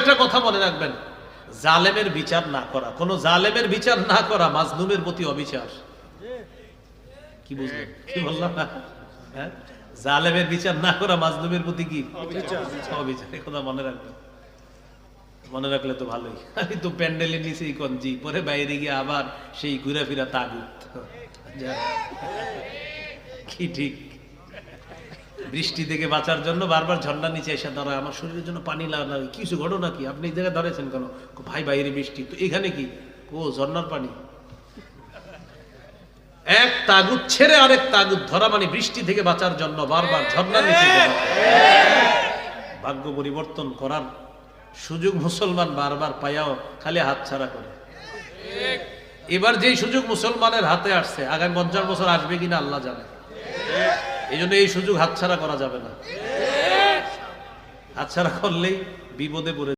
একটা কথা মনে রাখবেন, জালেমের বিচার না করা, কোন জালেমের বিচার না করা মাজলুমের প্রতি অবিচার। কি বুঝলেন? কি বললাম না? হ্যাঁ, জালেমের বিচার না করা মাজলুমের প্রতি কি অবিচার। এই কথা মনে রাখবেন, মনে রাখলে তো ভালোই। আমি তো প্যান্ডেলের নিচেই কঞ্জি, পরে বাইরে গিয়ে আবার সেই ঘুরে ফিরা তাগুত। কি ঠিক? বৃষ্টি থেকে বাঁচার জন্য বারবার ঝর্ণার নিচে এসে দাঁড়ায়, আমার শরীরের জন্য পানি লাগা, কিছু ঘটনা কি? আপনি এই জায়গায় দাঁড়িয়েছেন কেন? ভাই বাইরে বৃষ্টি, তো এখানে কি? ও ঝর্ণার পানি। এক তাগুত ছেড়ে আরেক তাগুত ধরা, মানে বৃষ্টি থেকে বাঁচার জন্য বারবার ঝর্ণার নিচে। ভাগ্য পরিবর্তন করার সুযোগ মুসলমান বারবার পাইয়াও খালি হাতছাড়া করে। এবার যেই সুযোগ মুসলমানের হাতে আসছে, আগামী 50 বছর আসবে কিনা আল্লাহ জানে। এই জন্য এই সুযোগ হাতছাড়া করা যাবে না। হাতছাড়া করলেই বিপদে পড়ে